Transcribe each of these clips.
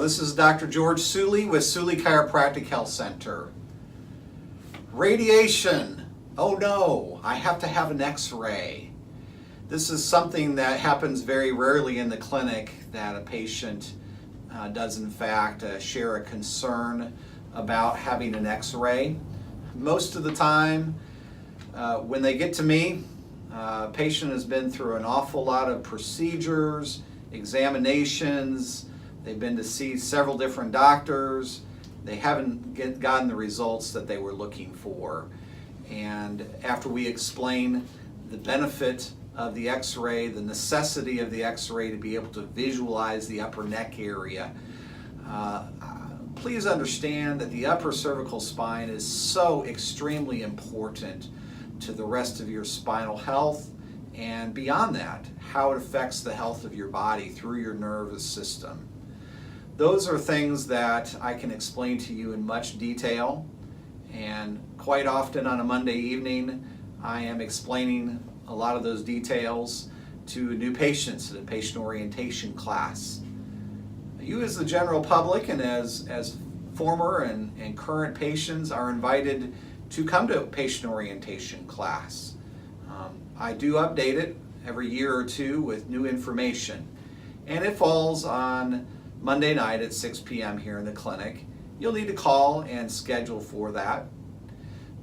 This is Dr. George Sooley with Sooley Chiropractic Health Center. Radiation. Oh no, I have to have an x-ray. This is something that happens very rarely in the clinic, that a patient does in fact share a concern about having an x-ray. Most of the time when they get to me, a patient has been through an awful lot of procedures, examinations. They've been to see several different doctors. They haven't gotten the results that they were looking for. And after we explain the benefit of the x-ray, the necessity of the x-ray to be able to visualize the upper neck area, please understand that the upper cervical spine is so extremely important to the rest of your spinal health, and beyond that, how it affects the health of your body through your nervous system. Those are things that I can explain to you in much detail, and quite often on a Monday evening I am explaining a lot of those details to new patients in a patient orientation class. You as the general public and as former and current patients are invited to come to a patient orientation class. I do update it every year or two with new information, and it falls on Monday night at 6 p.m. here in the clinic. You'll need to call and schedule for that,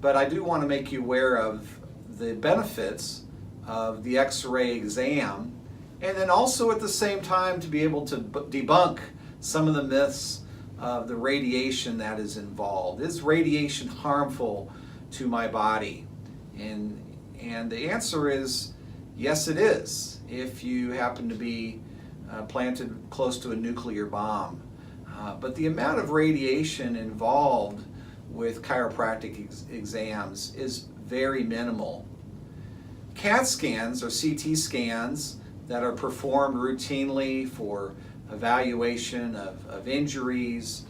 but I do want to make you aware of the benefits of the x-ray exam, and then also at the same time to be able to debunk some of the myths of the radiation that is involved. Is radiation harmful to my body? And the answer is yes, it is, if you happen to be planted close to a nuclear bomb. But the amount of radiation involved with chiropractic exams is very minimal. CAT scans or CT scans that are performed routinely for evaluation of injuries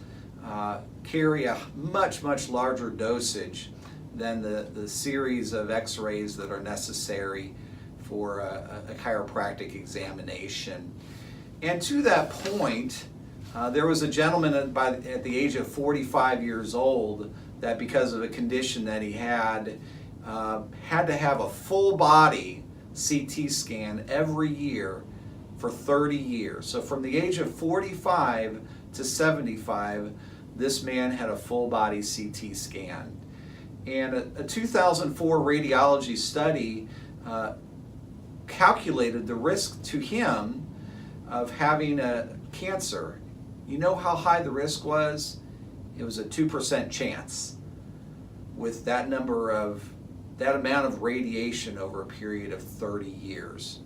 carry a much larger dosage than the series of x-rays that are necessary for a chiropractic examination. And to that point, there was a gentleman at the age of 45 years old that, because of a condition that he had to have a full body CT scan every year for 30 years. So from the age of 45 to 75, this man had a full body CT scan. And a 2004 radiology study calculated the risk to him of having a cancer. You know how high the risk was? It was a 2% chance with that amount of radiation over a period of 30 years.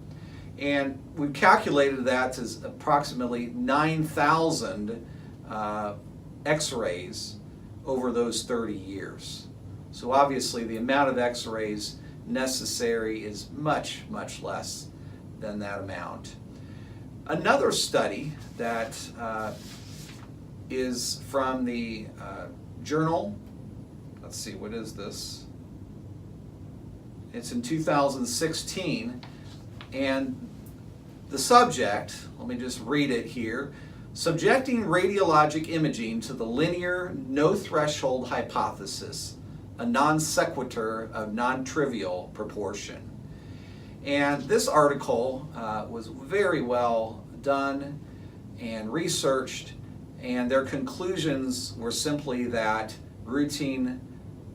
And we calculated that as approximately 9,000 x-rays over those 30 years. So obviously the amount of x-rays necessary is much less than that amount. Another study that is from the journal, let's see, what is this? It's in 2016, and the subject, let me just read it here: subjecting radiologic imaging to the linear no-threshold hypothesis, a non sequitur of non-trivial proportion. And this article was very well done and researched, and their conclusions were simply that routine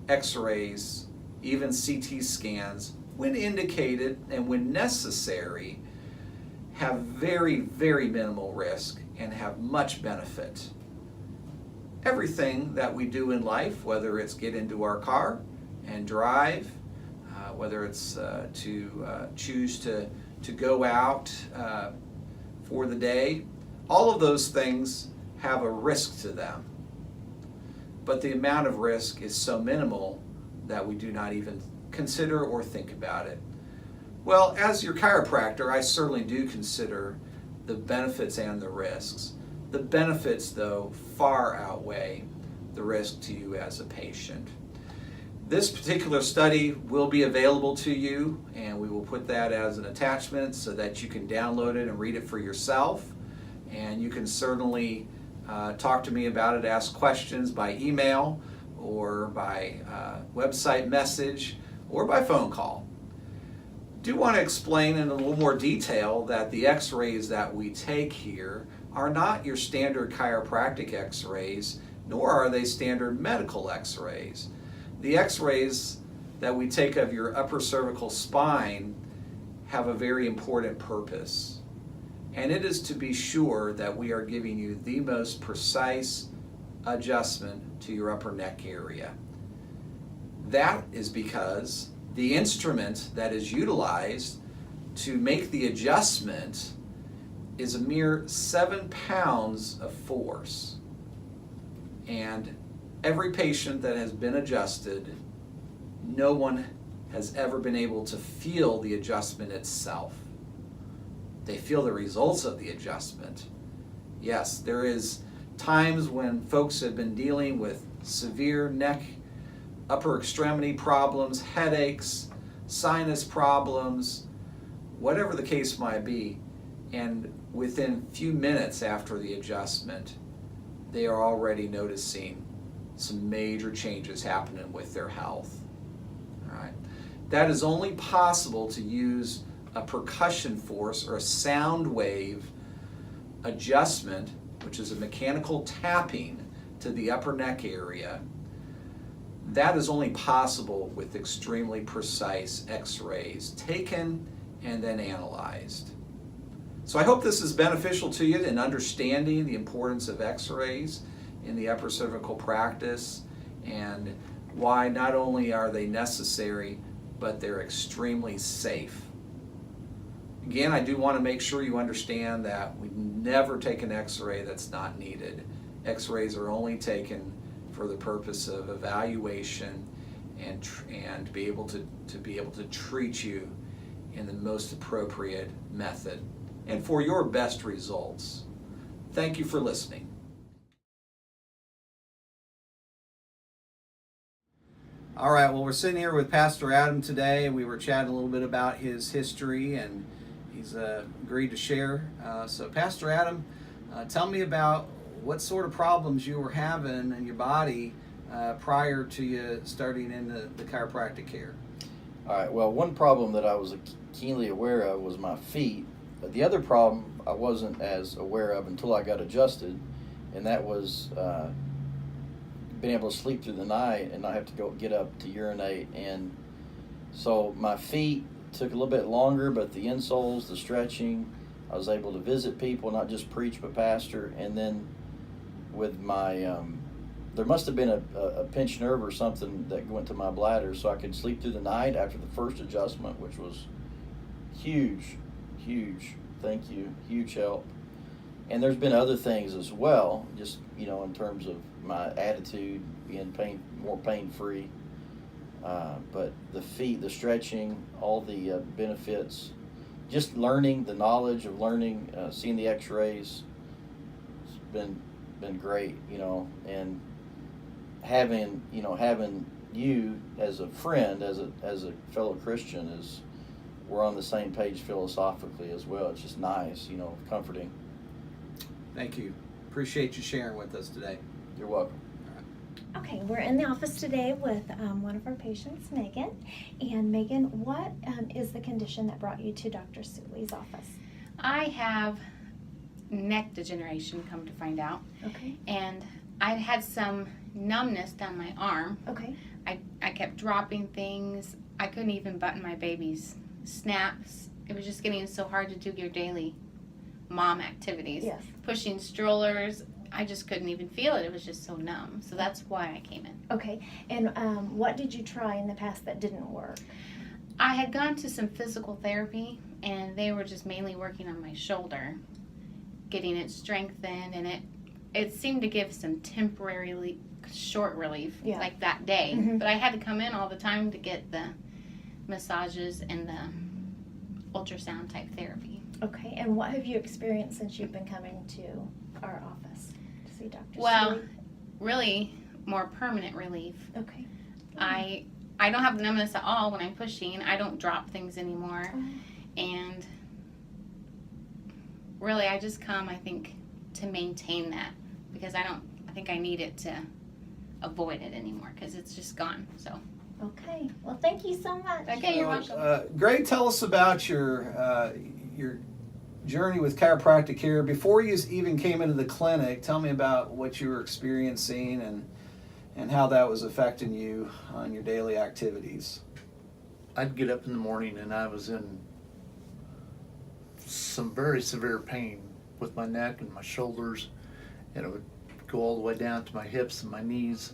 x-rays, even CT scans, when indicated and when necessary, have very minimal risk and have much benefit. Everything that we do in life, whether it's get into our car and drive, whether it's to choose to go out for the day, all of those things have a risk to them. But the amount of risk is so minimal that we do not even consider or think about it. Well, as your chiropractor, I certainly do consider the benefits and the risks. The benefits, though, far outweigh the risk to you as a patient. This particular study will be available to you, and we will put that as an attachment so that you can download it and read it for yourself. And you can certainly talk to me about it, ask questions by email or by website message or by phone call. Do want to explain in a little more detail that the x-rays that we take here are not your standard chiropractic x-rays, nor are they standard medical x-rays. The x-rays that we take of your upper cervical spine have a very important purpose, and it is to be sure that we are giving you the most precise adjustment to your upper neck area. That is because the instrument that is utilized to make the adjustment is a mere 7 pounds of force. And every patient that has been adjusted, no one has ever been able to feel the adjustment itself. They feel the results of the adjustment. Yes, there is times when folks have been dealing with severe neck, upper extremity problems, headaches, sinus problems, whatever the case might be, and within few minutes after the adjustment, they are already noticing some major changes happening with their health. All right. That is only possible to use a percussion force or a sound wave adjustment, which is a mechanical tapping to the upper neck area. That is only possible with extremely precise x-rays taken and then analyzed. So I hope this is beneficial to you in understanding the importance of x-rays in the upper cervical practice and why not only are they necessary, but they're extremely safe. Again, I do want to make sure you understand that we never take an x-ray that's not needed. X-rays are only taken for the purpose of evaluation and be able to treat you in the most appropriate method and for your best results. Thank you for listening. All right, well, we're sitting here with Pastor Adam today. We were chatting a little bit about his history, and he's agreed to share. So Pastor Adam, tell me about what sort of problems you were having in your body prior to you starting in the chiropractic care. All right, well, one problem that I was keenly aware of was my feet. But the other problem I wasn't as aware of until I got adjusted, and that was being able to sleep through the night and not have to get up to urinate. And so my feet took a little bit longer, but the insoles, the stretching, I was able to visit people, not just preach, but pastor. And then with my, there must have been a pinched nerve or something that went to my bladder, so I could sleep through the night after the first adjustment, which was huge, thank you, huge help. And there's been other things as well, just, in terms of my attitude being more pain-free. But the feet, the stretching, all the benefits, just learning, the knowledge of learning, seeing the x-rays, it's been great, and having you as a friend, as a fellow Christian, we're on the same page philosophically as well. It's just nice, comforting. Thank you. Appreciate you sharing with us today. You're welcome. Okay, we're in the office today with one of our patients, Megan. And Megan, what is the condition that brought you to Dr. Sooley's office? I have neck degeneration, come to find out. Okay. And I had some numbness down my arm. Okay. I kept dropping things. I couldn't even button my baby's snaps. It was just getting so hard to do your daily mom activities. Yes. Pushing strollers, I just couldn't even feel it. It was just so numb. So that's why I came in. Okay. And what did you try in the past that didn't work? I had gone to some physical therapy, and they were just mainly working on my shoulder, getting it strengthened, and it seemed to give some temporarily short relief, like that day. Mm-hmm. But I had to come in all the time to get the massages and the ultrasound type therapy. Okay. And what have you experienced since you've been coming to our office to see Dr. Well, Sooley? really more permanent relief. Okay. I don't have numbness at all when I'm pushing. I don't drop things anymore. And really, I just come, I think, to maintain that because I think I need it to avoid it anymore because it's just gone. So Okay. Well, thank you so much. okay, you're welcome. Greg, tell us about your journey with chiropractic care. Before you even came into the clinic, tell me about what you were experiencing and how that was affecting you on your daily activities. I'd get up in the morning and I was in some very severe pain with my neck and my shoulders, and it would go all the way down to my hips and my knees.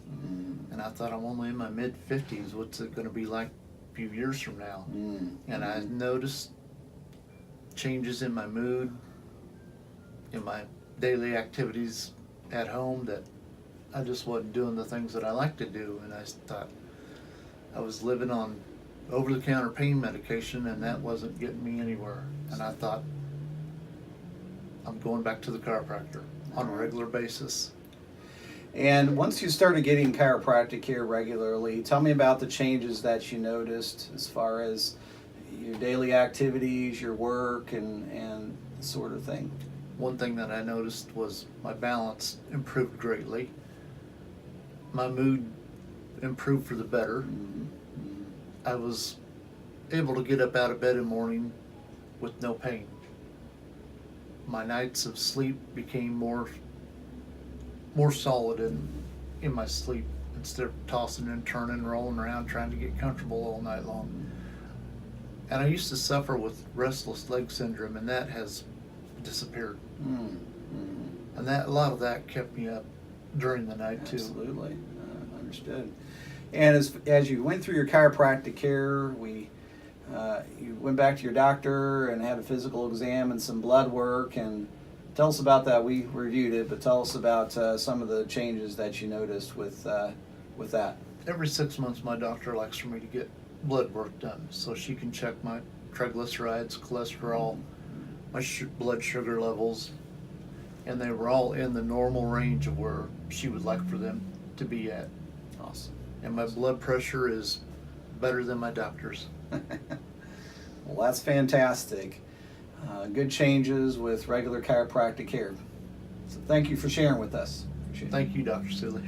And I thought, I'm only in my mid-50s, what's it going to be like a few years from now? And I noticed changes in my mood, in my daily activities at home, that I just wasn't doing the things that I like to do. And I thought I was living on over-the-counter pain medication, and that wasn't getting me anywhere. And I thought, I'm going back to the chiropractor on a regular basis. And once you started getting chiropractic care regularly, tell me about the changes that you noticed as far as your daily activities, your work, and sort of thing. One thing that I noticed was my balance improved greatly. My mood improved for the better. I was able to get up out of bed in the morning with no pain. My nights of sleep became more solid in my sleep, instead of tossing and turning, rolling around trying to get comfortable all night long. And I used to suffer with restless leg syndrome, and that has disappeared. And that a lot of that kept me up during the night too. Absolutely, understood. And as you went through your chiropractic care, you went back to your doctor and had a physical exam and some blood work. And tell us about that. We reviewed it, but tell us about some of the changes that you noticed with that. Every 6 months, my doctor likes for me to get blood work done so she can check my triglycerides, cholesterol, my blood sugar levels, and they were all in the normal range of where she would like for them to be at. Awesome. And my blood pressure is better than my doctor's. Well, that's fantastic. Good changes with regular chiropractic care. So thank you for sharing with us. Appreciate it. Thank you, Dr. Sooley.